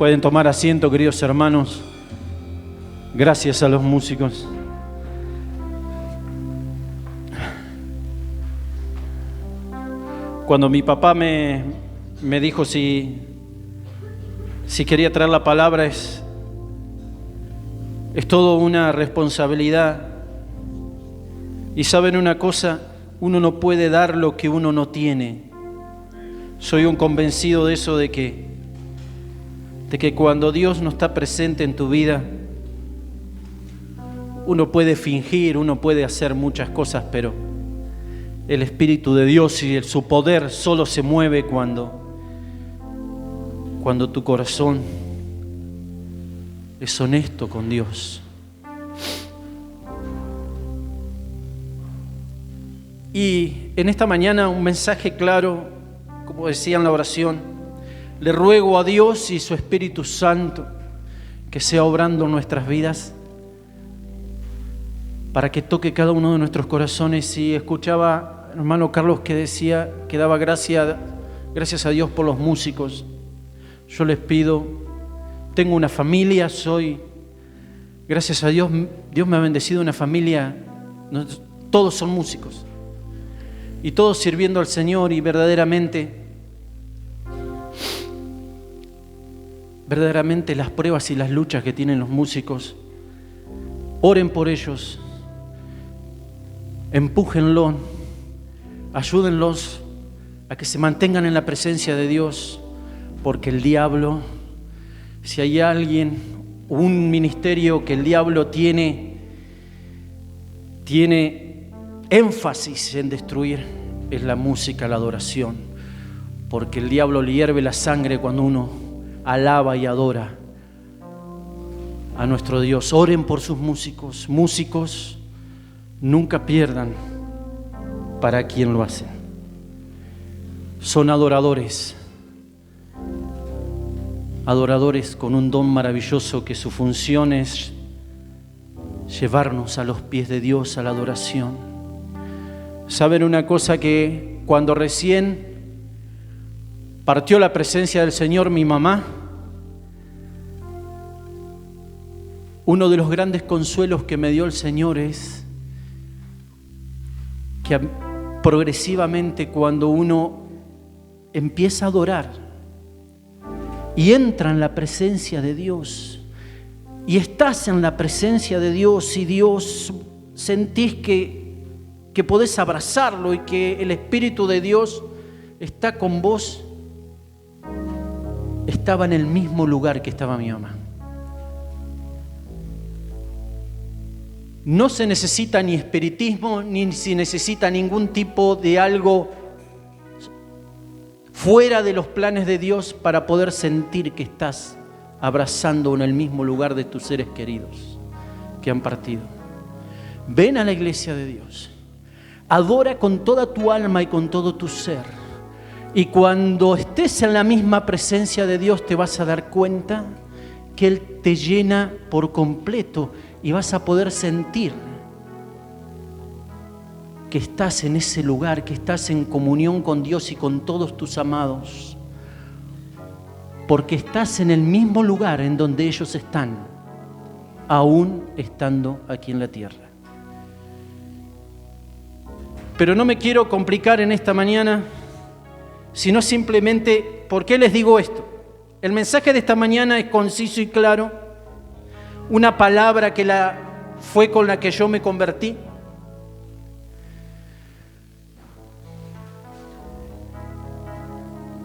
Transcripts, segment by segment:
Pueden tomar asiento, queridos hermanos. Gracias a los músicos. Cuando mi papá me dijo si quería traer la palabra, es todo una responsabilidad. Y saben una cosa, uno no puede dar lo que uno no tiene. Soy un convencido de eso, de que cuando Dios no está presente en tu vida, uno puede fingir, uno puede hacer muchas cosas, pero el Espíritu de Dios y su poder solo se mueve cuando tu corazón es honesto con Dios. Y en esta mañana un mensaje claro, como decía en la oración: le ruego a Dios y su Espíritu Santo que sea obrando en nuestras vidas para que toque cada uno de nuestros corazones. Y escuchaba al hermano Carlos que decía que daba gracias a Dios por los músicos. Yo les pido, tengo una familia, gracias a Dios, Dios me ha bendecido una familia, todos son músicos y todos sirviendo al Señor, y verdaderamente las pruebas y las luchas que tienen los músicos, oren por ellos, empújenlos, ayúdenlos a que se mantengan en la presencia de Dios, porque el diablo, si hay alguien, un ministerio que el diablo tiene énfasis en destruir, es la música, la adoración, porque el diablo le hierve la sangre cuando uno alaba y adora a nuestro Dios. Oren por sus músicos. Músicos, nunca pierdan para quien lo hacen. Son adoradores con un don maravilloso, que su función es llevarnos a los pies de Dios, a la adoración. ¿Saben una cosa? Que cuando recién partió la presencia del Señor mi mamá, uno de los grandes consuelos que me dio el Señor es que progresivamente, cuando uno empieza a adorar y entra en la presencia de Dios, y estás en la presencia de Dios, y Dios sentís que podés abrazarlo y que el Espíritu de Dios está con vos, estaba en el mismo lugar que estaba mi mamá. No se necesita ni espiritismo, ni se necesita ningún tipo de algo fuera de los planes de Dios para poder sentir que estás abrazando en el mismo lugar de tus seres queridos que han partido. Ven a la iglesia de Dios, adora con toda tu alma y con todo tu ser, y cuando estés en la misma presencia de Dios te vas a dar cuenta que Él te llena por completo, y vas a poder sentir que estás en ese lugar, que estás en comunión con Dios y con todos tus amados, porque estás en el mismo lugar en donde ellos están, aún estando aquí en la tierra. Pero no me quiero complicar en esta mañana, sino simplemente, ¿por qué les digo esto? El mensaje de esta mañana es conciso y claro, una palabra que fue con la que yo me convertí.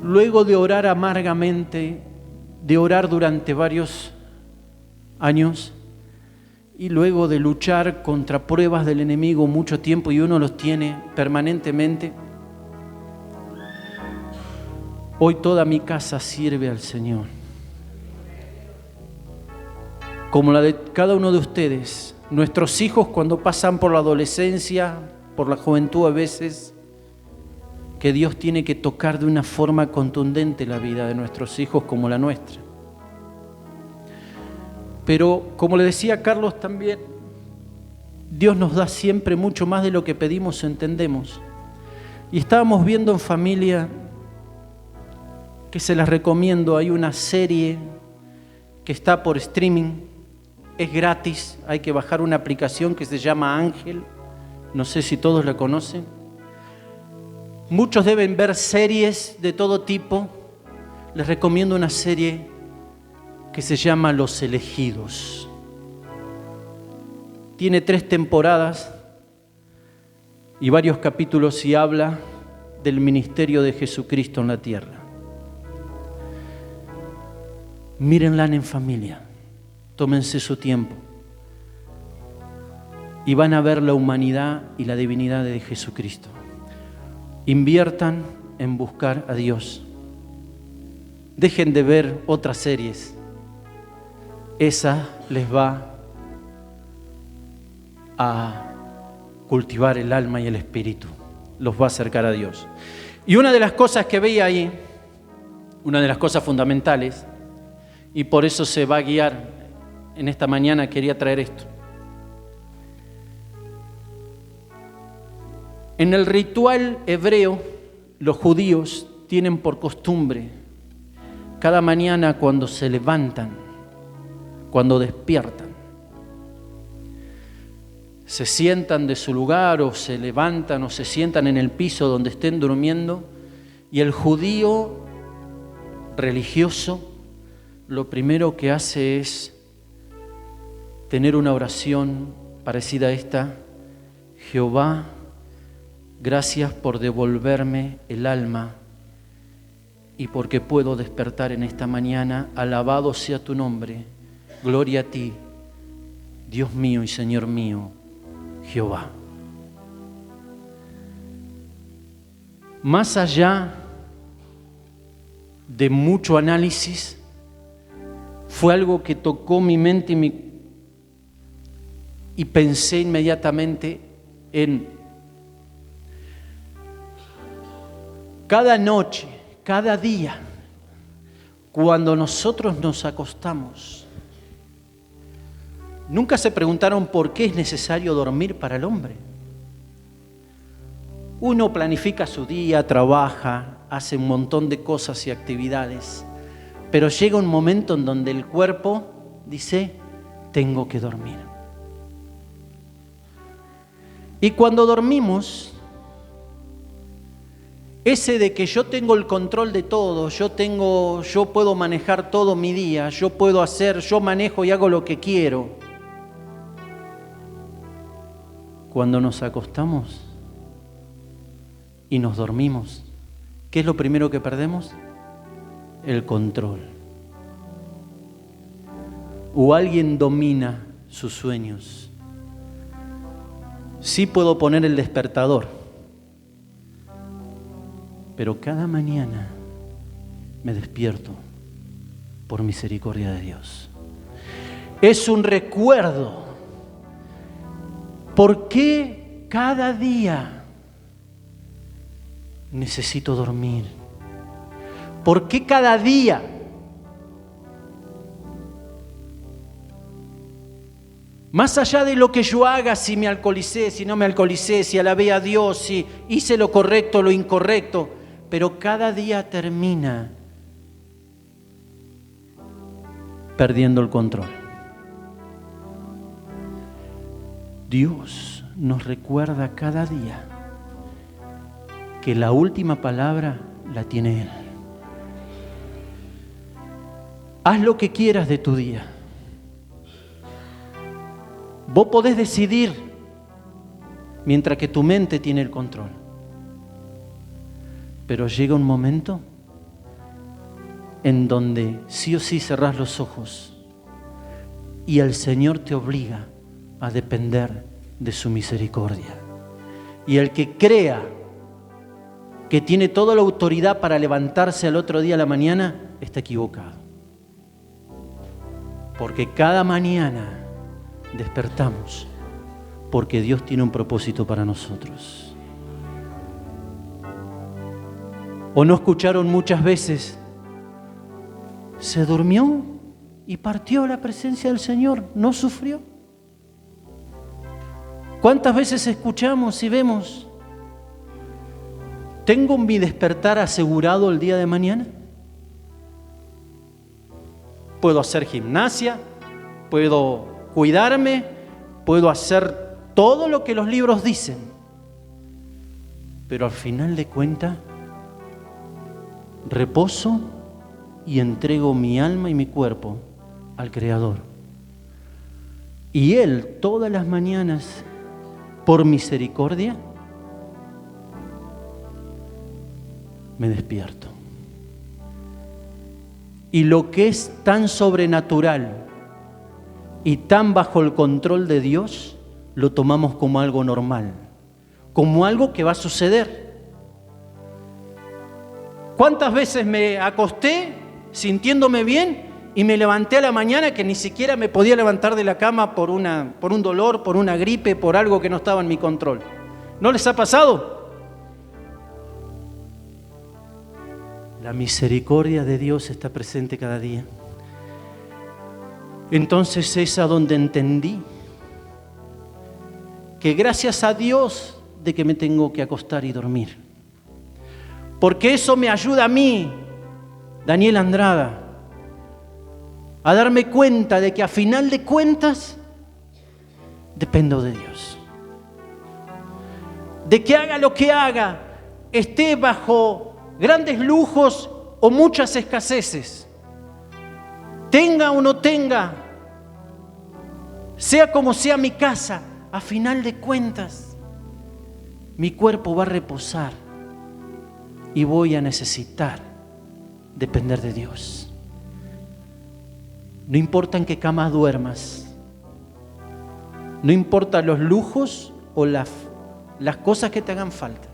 Luego de orar amargamente, de orar durante varios años, y luego de luchar contra pruebas del enemigo mucho tiempo, y uno los tiene permanentemente, hoy toda mi casa sirve al Señor. Como la de cada uno de ustedes. Nuestros hijos, cuando pasan por la adolescencia, por la juventud a veces, que Dios tiene que tocar de una forma contundente la vida de nuestros hijos como la nuestra. Pero como le decía Carlos también, Dios nos da siempre mucho más de lo que pedimos o entendemos. Y estábamos viendo en familia, que se las recomiendo, hay una serie que está por streaming, es gratis, hay que bajar una aplicación que se llama Ángel, no sé si todos la conocen. Muchos deben ver series de todo tipo. Les recomiendo una serie que se llama Los Elegidos. Tiene 3 temporadas y varios capítulos y habla del ministerio de Jesucristo en la tierra. Mírenla en familia, tómense su tiempo y van a ver la humanidad y la divinidad de Jesucristo. Inviertan en buscar a Dios. Dejen de ver otras series. Esa les va a cultivar el alma y el espíritu. Los va a acercar a Dios. Y una de las cosas que veía ahí, una de las cosas fundamentales, y por eso se va a guiar en esta mañana, quería traer esto. En el ritual hebreo, los judíos tienen por costumbre, cada mañana cuando se levantan, cuando despiertan, se sientan de su lugar o se levantan o se sientan en el piso donde estén durmiendo, y el judío religioso lo primero que hace es tener una oración parecida a esta: Jehová, gracias por devolverme el alma y porque puedo despertar en esta mañana. Alabado sea tu nombre, gloria a ti, Dios mío y Señor mío, Jehová. Más allá de mucho análisis, fue algo que tocó mi mente y pensé inmediatamente en cada noche, cada día, cuando nosotros nos acostamos. ¿Nunca se preguntaron por qué es necesario dormir para el hombre? Uno planifica su día, trabaja, hace un montón de cosas y actividades, pero llega un momento en donde el cuerpo dice: tengo que dormir. Y cuando dormimos, ese de que yo tengo el control de todo, yo puedo manejar todo mi día, yo manejo y hago lo que quiero. Cuando nos acostamos y nos dormimos, ¿qué es lo primero que perdemos? El control. O alguien domina sus sueños. Sí puedo poner el despertador, pero cada mañana me despierto por misericordia de Dios. Es un recuerdo. ¿Por qué cada día necesito dormir? ¿Por qué cada día? Más allá de lo que yo haga, si me alcoholicé, si no me alcoholicé, si alabé a Dios, si hice lo correcto o lo incorrecto, pero cada día termina perdiendo el control. Dios nos recuerda cada día que la última palabra la tiene Él. Haz lo que quieras de tu día. Vos podés decidir mientras que tu mente tiene el control. Pero llega un momento en donde sí o sí cerrás los ojos y el Señor te obliga a depender de su misericordia. Y el que crea que tiene toda la autoridad para levantarse al otro día a la mañana, está equivocado. Porque cada mañana despertamos porque Dios tiene un propósito para nosotros. ¿O no escucharon muchas veces? Se durmió y partió la presencia del Señor, no sufrió. ¿Cuántas veces escuchamos y vemos? ¿Tengo mi despertar asegurado el día de mañana? puedo hacer gimnasia, puedo cuidarme, puedo hacer todo lo que los libros dicen. Pero al final de cuentas, reposo y entrego mi alma y mi cuerpo al Creador. Y Él todas las mañanas, por misericordia, me despierto. Y lo que es tan sobrenatural y tan bajo el control de Dios, lo tomamos como algo normal, como algo que va a suceder. ¿Cuántas veces me acosté sintiéndome bien y me levanté a la mañana que ni siquiera me podía levantar de la cama por un dolor, por una gripe, por algo que no estaba en mi control? ¿No les ha pasado? La misericordia de Dios está presente cada día. Entonces es a donde entendí que gracias a Dios de que me tengo que acostar y dormir. Porque eso me ayuda a mí, Daniel Andrada, a darme cuenta de que a final de cuentas dependo de Dios. De que haga lo que haga, esté bajo grandes lujos o muchas escaseces, tenga o no tenga, sea como sea mi casa, a final de cuentas, mi cuerpo va a reposar y voy a necesitar depender de Dios. No importa en qué cama duermas, no importa los lujos o las cosas que te hagan falta,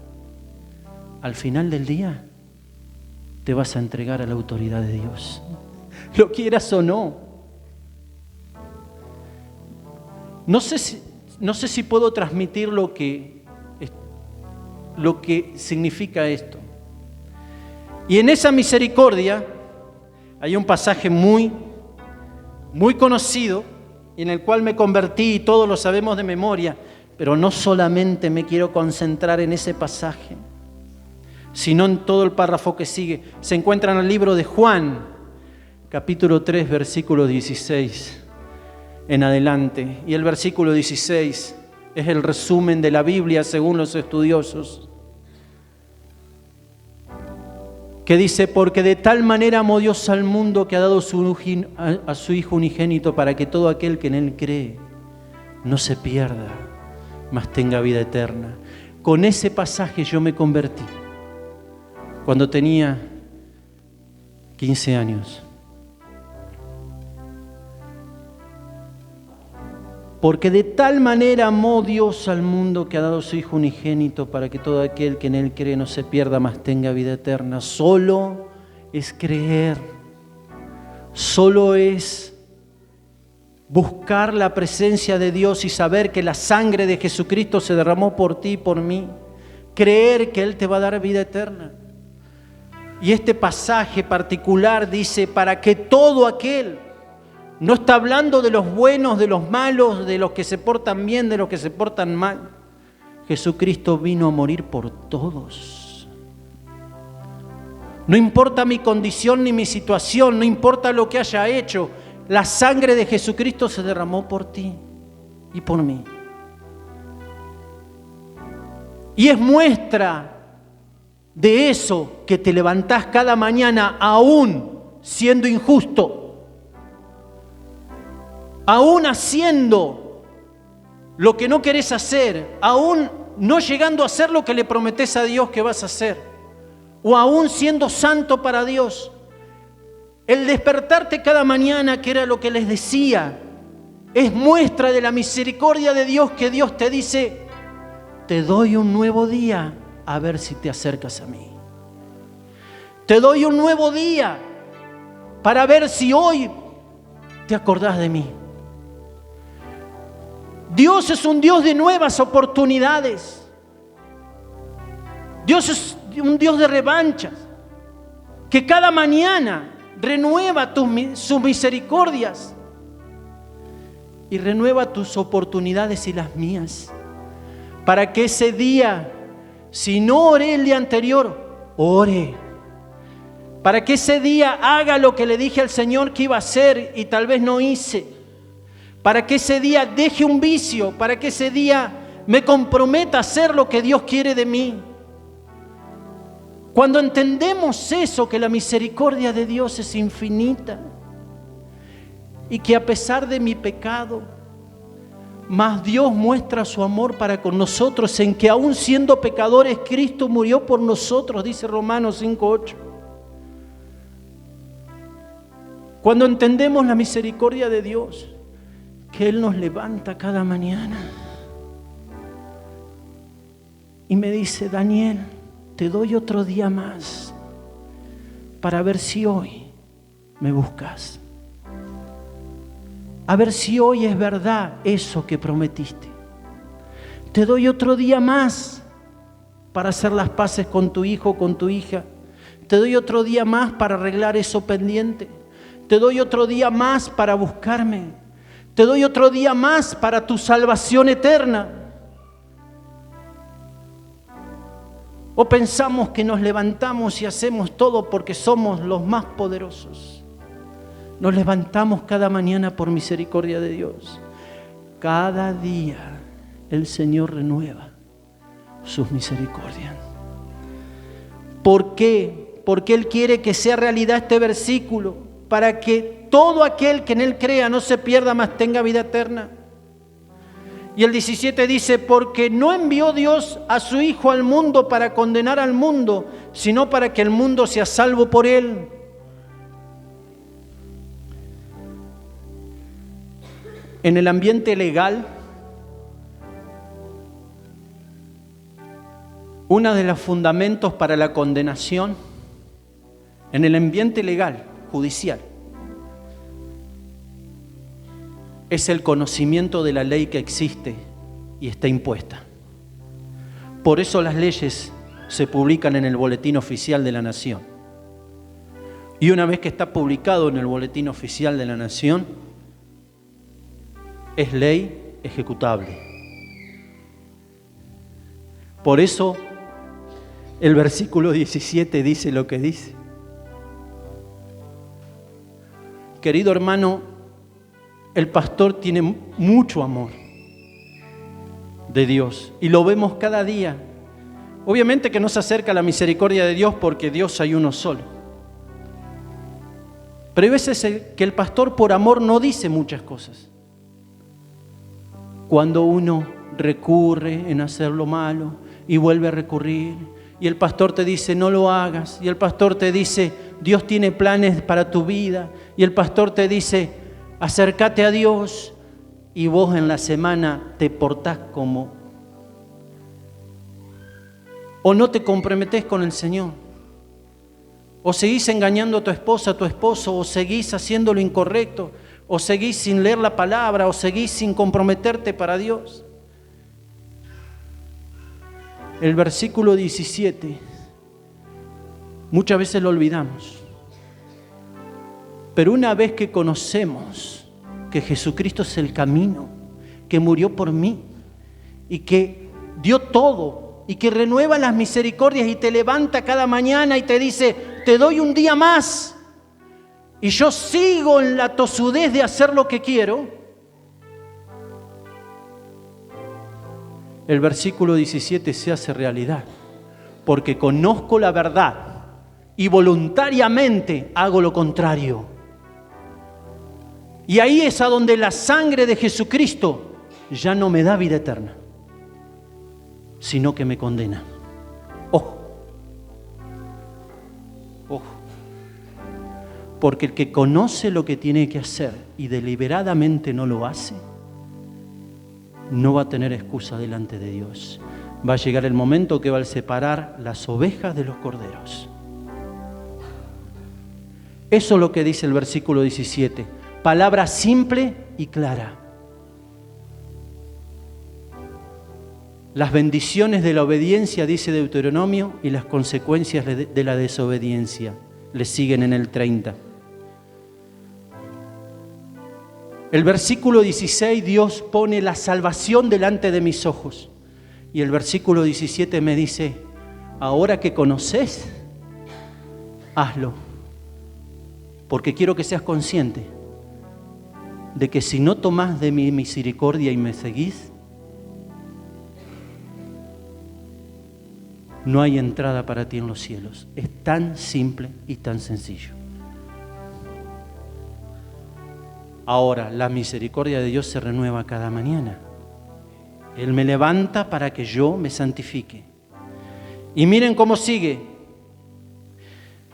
al final del día te vas a entregar a la autoridad de Dios, lo quieras o no. No sé si puedo transmitir lo que significa esto. Y en esa misericordia hay un pasaje muy conocido en el cual me convertí y todos lo sabemos de memoria, pero no solamente me quiero concentrar en ese pasaje, sino en todo el párrafo que sigue. Se encuentra en el libro de Juan, capítulo 3, versículo 16 en adelante. Y el versículo 16 es el resumen de la Biblia según los estudiosos, que dice: porque de tal manera amó Dios al mundo que ha dado a su Hijo unigénito, para que todo aquel que en Él cree no se pierda, mas tenga vida eterna. Con ese pasaje yo me convertí cuando tenía 15 años. Porque de tal manera amó Dios al mundo que ha dado a su Hijo unigénito, para que todo aquel que en Él cree no se pierda, mas tenga vida eterna. Solo es creer, solo es buscar la presencia de Dios y saber que la sangre de Jesucristo se derramó por ti y por mí. Creer que Él te va a dar vida eterna. Y este pasaje particular dice: para que todo aquel, no está hablando de los buenos, de los malos, de los que se portan bien, de los que se portan mal. Jesucristo vino a morir por todos. No importa mi condición ni mi situación, no importa lo que haya hecho, la sangre de Jesucristo se derramó por ti y por mí. Y es muestra de eso que te levantás cada mañana aún siendo injusto, aún haciendo lo que no querés hacer, aún no llegando a hacer lo que le prometés a Dios que vas a hacer, o aún siendo santo para Dios. El despertarte cada mañana, que era lo que les decía, es muestra de la misericordia de Dios, que Dios te dice: te doy un nuevo día, a ver si te acercas a mí. Te doy un nuevo día para ver si hoy te acordás de mí. Dios es un Dios de nuevas oportunidades. Dios es un Dios de revanchas, que cada mañana renueva sus misericordias y renueva tus oportunidades y las mías, para que ese día, si no oré el día anterior, ore. para que ese día haga lo que le dije al Señor que iba a hacer y tal vez no hice, para que ese día deje un vicio, para que ese día me comprometa a hacer lo que Dios quiere de mí. Cuando entendemos eso, que la misericordia de Dios es infinita y que a pesar de mi pecado, más Dios muestra su amor para con nosotros en que aún siendo pecadores, Cristo murió por nosotros, dice Romanos 5:8. Cuando entendemos la misericordia de Dios, que Él nos levanta cada mañana y me dice: Daniel, te doy otro día más para ver si hoy me buscas. A ver si hoy es verdad eso que prometiste. Te doy otro día más para hacer las paces con tu hijo, con tu hija. Te doy otro día más para arreglar eso pendiente. Te doy otro día más para buscarme. Te doy otro día más para tu salvación eterna. ¿O pensamos que nos levantamos y hacemos todo porque somos los más poderosos? Nos levantamos cada mañana por misericordia de Dios. Cada día el Señor renueva sus misericordias. ¿Por qué? Porque Él quiere que sea realidad este versículo, para que todo aquel que en Él crea no se pierda, mas tenga vida eterna. Y el 17 dice: porque no envió Dios a su Hijo al mundo para condenar al mundo, sino para que el mundo sea salvo por Él. En el ambiente legal, uno de los fundamentos para la condenación, en el ambiente legal, judicial, es el conocimiento de la ley que existe y está impuesta. Por eso las leyes se publican en el Boletín Oficial de la Nación. Y una vez que está publicado en el Boletín Oficial de la Nación, es ley ejecutable. Por eso el versículo 17 dice lo que dice. Querido hermano, el pastor tiene mucho amor de Dios y lo vemos cada día. Obviamente que no se acerca a la misericordia de Dios porque Dios hay uno solo. Pero hay veces que el pastor por amor no dice muchas cosas. Cuando uno recurre en hacer lo malo y vuelve a recurrir, y el pastor te dice no lo hagas, y el pastor te dice Dios tiene planes para tu vida, y el pastor te dice acércate a Dios, y vos en la semana te portás como, o no te comprometés con el Señor, o seguís engañando a tu esposa, a tu esposo, o seguís haciendo lo incorrecto, o seguís sin leer la palabra, o seguís sin comprometerte para Dios. El versículo 17, muchas veces lo olvidamos. Pero una vez que conocemos que Jesucristo es el camino, que murió por mí y que dio todo y que renueva las misericordias y te levanta cada mañana y te dice, te doy un día más y yo sigo en la tosudez de hacer lo que quiero, el versículo 17 se hace realidad, porque conozco la verdad y voluntariamente hago lo contrario. Y ahí es a donde la sangre de Jesucristo ya no me da vida eterna, sino que me condena. Ojo, ojo. Porque el que conoce lo que tiene que hacer y deliberadamente no lo hace, no va a tener excusa delante de Dios. Va a llegar el momento que va a separar las ovejas de los corderos. Eso es lo que dice el versículo 17. Palabra simple y clara. Las bendiciones de la obediencia, dice Deuteronomio, y las consecuencias de la desobediencia le siguen en el 30. El versículo 16, Dios pone la salvación delante de mis ojos. Y el versículo 17 me dice, ahora que conoces, hazlo. porque quiero que seas consciente de que si no tomás de mi misericordia y me seguís, no hay entrada para ti en los cielos. Es tan simple y tan sencillo. Ahora, la misericordia de Dios se renueva cada mañana. Él me levanta para que yo me santifique. Y miren cómo sigue.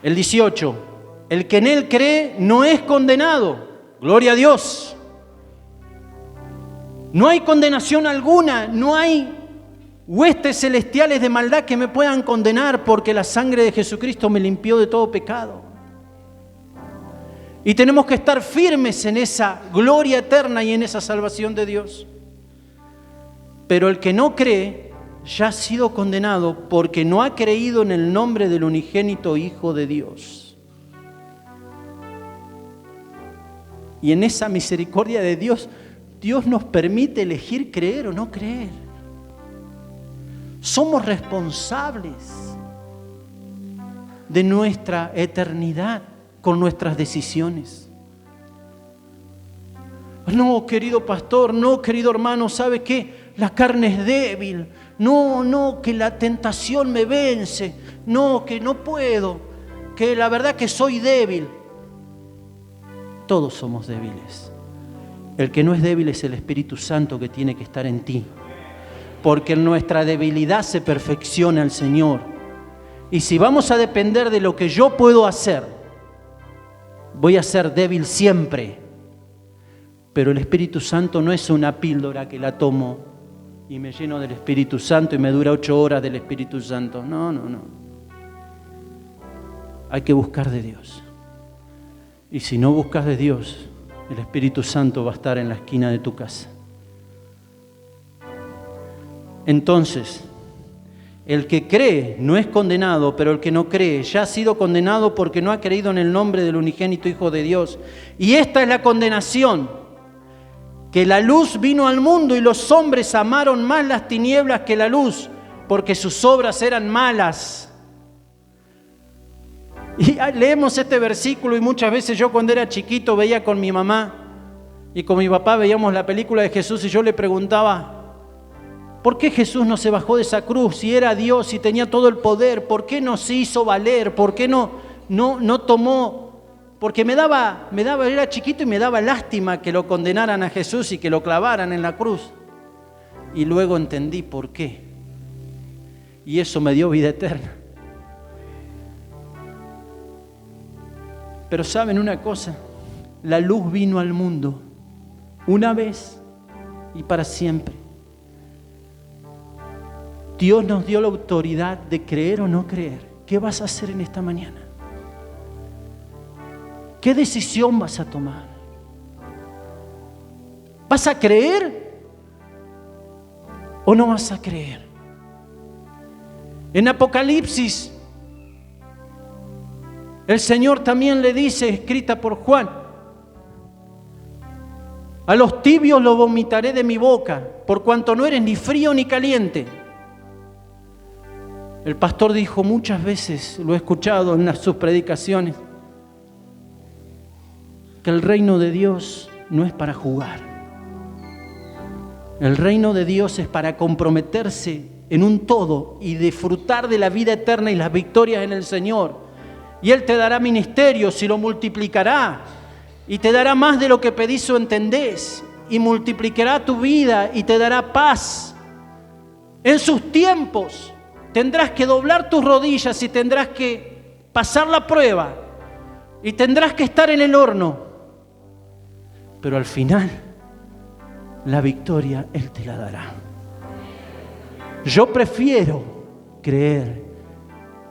El 18. El que en Él cree no es condenado. Gloria a Dios. No hay condenación alguna. No hay huestes celestiales de maldad que me puedan condenar, porque la sangre de Jesucristo me limpió de todo pecado. Y tenemos que estar firmes en esa gloria eterna y en esa salvación de Dios. Pero el que no cree ya ha sido condenado porque no ha creído en el nombre del unigénito Hijo de Dios. Y en esa misericordia de Dios, Dios nos permite elegir creer o no creer. Somos responsables de nuestra eternidad con nuestras decisiones. No, querido pastor, no, querido hermano, ¿sabe qué? La carne es débil. No, que la tentación me vence. No, que no puedo. Que la verdad que soy débil. Todos somos débiles. El que no es débil es el Espíritu Santo que tiene que estar en ti. Porque en nuestra debilidad se perfecciona el Señor. Y si vamos a depender de lo que yo puedo hacer, voy a ser débil siempre. Pero el Espíritu Santo no es una píldora que la tomo y me lleno del Espíritu Santo y me dura 8 horas del Espíritu Santo. No. Hay que buscar de Dios. Y si no buscas de Dios, el Espíritu Santo va a estar en la esquina de tu casa. Entonces, el que cree no es condenado, pero el que no cree ya ha sido condenado porque no ha creído en el nombre del unigénito Hijo de Dios. Y esta es la condenación, que la luz vino al mundo y los hombres amaron más las tinieblas que la luz, porque sus obras eran malas. Y leemos este versículo y muchas veces yo cuando era chiquito veía con mi mamá y con mi papá, veíamos la película de Jesús y yo le preguntaba, ¿por qué Jesús no se bajó de esa cruz si era Dios y tenía todo el poder? ¿Por qué no se hizo valer? ¿Por qué no tomó? Porque me daba, era chiquito y me daba lástima que lo condenaran a Jesús y que lo clavaran en la cruz. Y luego entendí por qué. Y eso me dio vida eterna. Pero ¿saben una cosa? La luz vino al mundo una vez y para siempre. Dios nos dio la autoridad de creer o no creer. ¿Qué vas a hacer en esta mañana? ¿Qué decisión vas a tomar? ¿Vas a creer o no vas a creer? En Apocalipsis, el Señor también le dice, escrita por Juan, a los tibios los vomitaré de mi boca, por cuanto no eres ni frío ni caliente. El pastor dijo muchas veces, lo he escuchado en sus predicaciones, que el reino de Dios no es para jugar. El reino de Dios es para comprometerse en un todo y disfrutar de la vida eterna y las victorias en el Señor. Y Él te dará ministerios y lo multiplicará. Y te dará más de lo que pedís o entendés. Y multiplicará tu vida y te dará paz. En sus tiempos tendrás que doblar tus rodillas y tendrás que pasar la prueba. Y tendrás que estar en el horno. Pero al final, la victoria Él te la dará. Yo prefiero creer,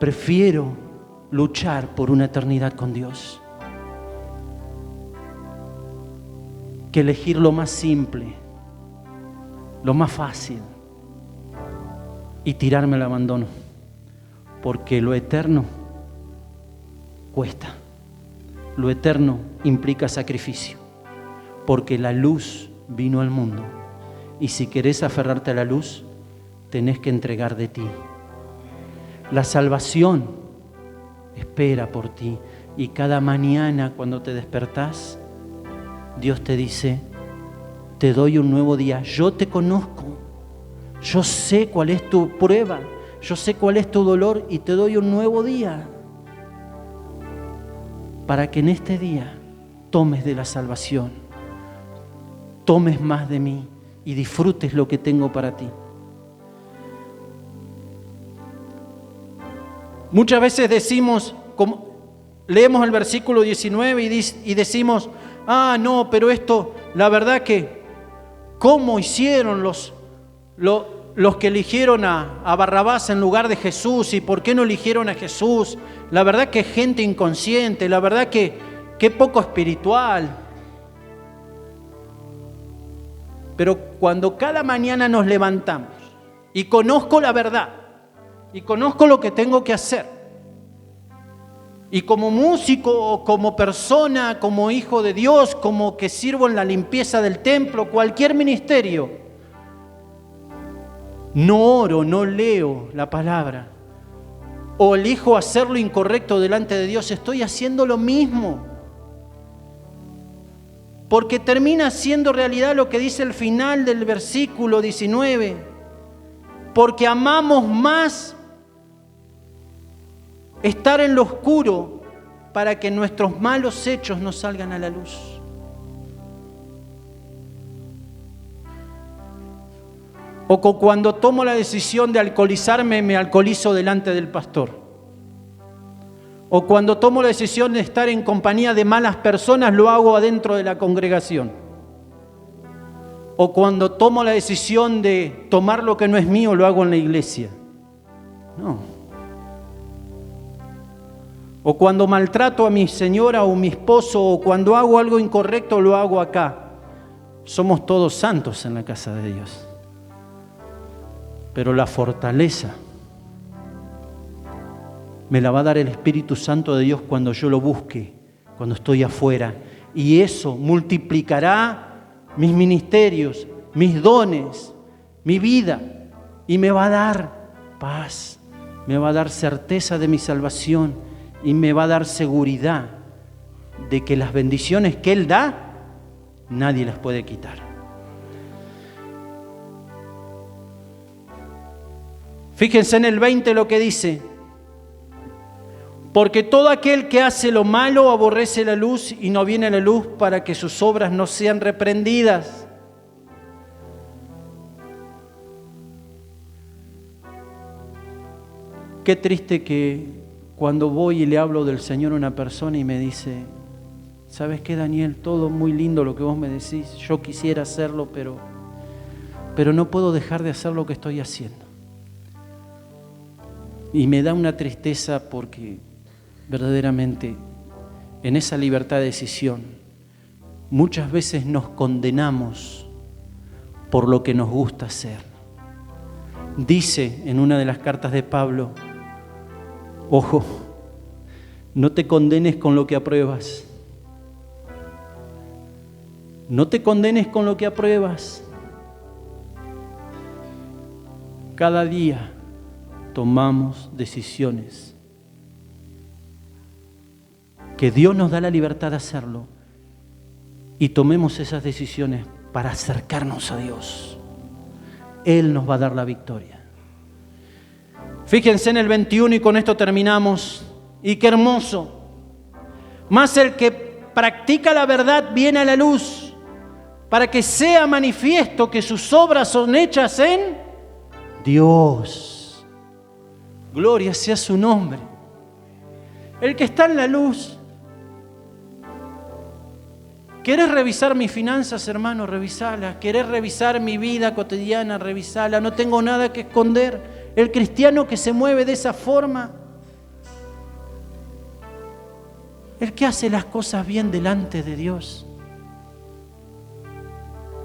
prefiero luchar por una eternidad con Dios, que elegir lo más simple, lo más fácil y tirarme al abandono, porque lo eterno cuesta, lo eterno implica sacrificio. Porque la luz vino al mundo. Y si querés aferrarte a la luz, tenés que entregar de ti. La salvación espera por ti. Y cada mañana cuando te despertás, Dios te dice, te doy un nuevo día. Yo te conozco. Yo sé cuál es tu prueba. Yo sé cuál es tu dolor y te doy un nuevo día. Para que en este día tomes de la salvación, tomes más de mí y disfrutes lo que tengo para ti. Muchas veces decimos, leemos el versículo 19 y decimos, no, pero esto, la verdad que, ¿cómo hicieron los que eligieron a Barrabás en lugar de Jesús? ¿Y por qué no eligieron a Jesús? La verdad que gente inconsciente, la verdad que poco espiritual. Pero cuando cada mañana nos levantamos y conozco la verdad, y conozco lo que tengo que hacer, y como músico o como persona, como hijo de Dios, como que sirvo en la limpieza del templo, cualquier ministerio, no oro, no leo la palabra, o elijo hacer lo incorrecto delante de Dios, estoy haciendo lo mismo. Porque termina siendo realidad lo que dice el final del versículo 19. Porque amamos más estar en lo oscuro para que nuestros malos hechos no salgan a la luz. O cuando tomo la decisión de alcoholizarme, me alcoholizo delante del pastor. O cuando tomo la decisión de estar en compañía de malas personas, lo hago adentro de la congregación. O cuando tomo la decisión de tomar lo que no es mío, lo hago en la iglesia. No. O cuando maltrato a mi señora o mi esposo, o cuando hago algo incorrecto, lo hago acá. Somos todos santos en la casa de Dios. Pero la fortaleza me la va a dar el Espíritu Santo de Dios cuando yo lo busque, cuando estoy afuera. Y eso multiplicará mis ministerios, mis dones, mi vida. Y me va a dar paz, me va a dar certeza de mi salvación y me va a dar seguridad de que las bendiciones que Él da, nadie las puede quitar. Fíjense en el 20 lo que dice. Porque todo aquel que hace lo malo aborrece la luz y no viene a la luz para que sus obras no sean reprendidas. Qué triste que cuando voy y le hablo del Señor a una persona y me dice, ¿sabes qué, Daniel? Todo muy lindo lo que vos me decís, yo quisiera hacerlo, pero no puedo dejar de hacer lo que estoy haciendo. Y me da una tristeza porque verdaderamente en esa libertad de decisión muchas veces nos condenamos por lo que nos gusta hacer. Dice en una de las cartas de Pablo, ojo, no te condenes con lo que apruebas. No te condenes con lo que apruebas. Cada día tomamos decisiones que Dios nos da la libertad de hacerlo y tomemos esas decisiones para acercarnos a Dios. Él nos va a dar la victoria. Fíjense en el 21 y con esto terminamos. Y qué hermoso. Mas el que practica la verdad viene a la luz para que sea manifiesto que sus obras son hechas en Dios. Gloria sea su nombre. El que está en la luz. ¿Querés revisar mis finanzas, hermano? Revisala. ¿Querés revisar mi vida cotidiana? Revisala. No tengo nada que esconder. El cristiano que se mueve de esa forma, el que hace las cosas bien delante de Dios,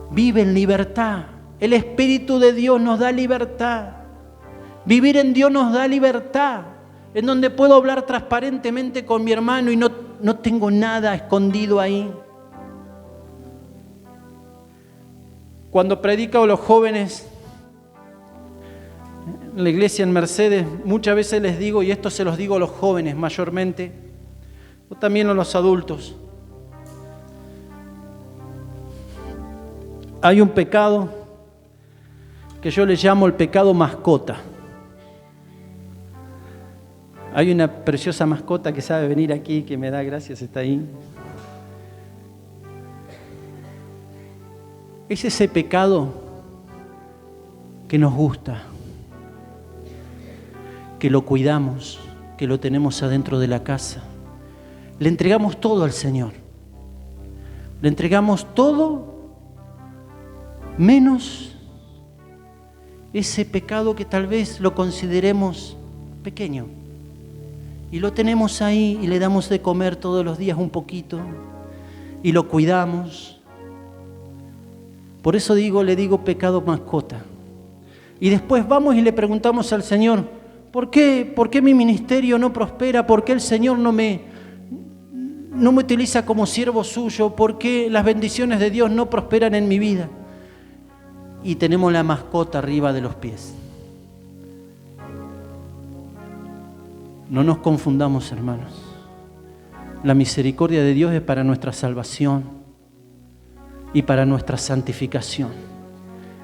vive en libertad. El Espíritu de Dios nos da libertad. Vivir en Dios nos da libertad, en donde puedo hablar transparentemente con mi hermano y no tengo nada escondido ahí. Cuando predico a los jóvenes en la iglesia en Mercedes, muchas veces les digo, y esto se los digo a los jóvenes mayormente, o también a los adultos. Hay un pecado que yo le llamo el pecado mascota. Hay una preciosa mascota que sabe venir aquí, que me da gracias, está ahí. Es ese pecado que nos gusta, que lo cuidamos, que lo tenemos adentro de la casa. Le entregamos todo al Señor. Le entregamos todo menos ese pecado que tal vez lo consideremos pequeño. Y lo tenemos ahí y le damos de comer todos los días un poquito y lo cuidamos. Por eso le digo pecado mascota. Y después vamos y le preguntamos al Señor, ¿por qué mi ministerio no prospera? ¿Por qué el Señor no me utiliza como siervo suyo? ¿Por qué las bendiciones de Dios no prosperan en mi vida? Y tenemos la mascota arriba de los pies. No nos confundamos, hermanos. La misericordia de Dios es para nuestra salvación y para nuestra santificación.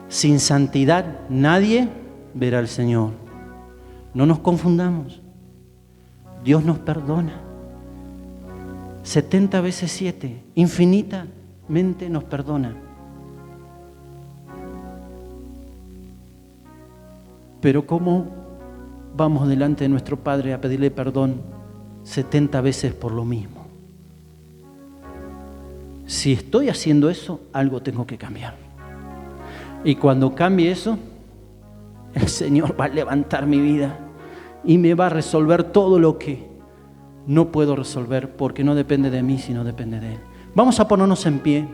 Sin santidad nadie verá al Señor. No nos confundamos. Dios nos perdona. 70 veces 7, infinitamente nos perdona. Pero ¿cómo vamos delante de nuestro Padre a pedirle perdón 70 veces por lo mismo? Si estoy haciendo eso, algo tengo que cambiar. Y cuando cambie eso, el Señor va a levantar mi vida y me va a resolver todo lo que no puedo resolver, porque no depende de mí, sino depende de Él. Vamos a ponernos en pie.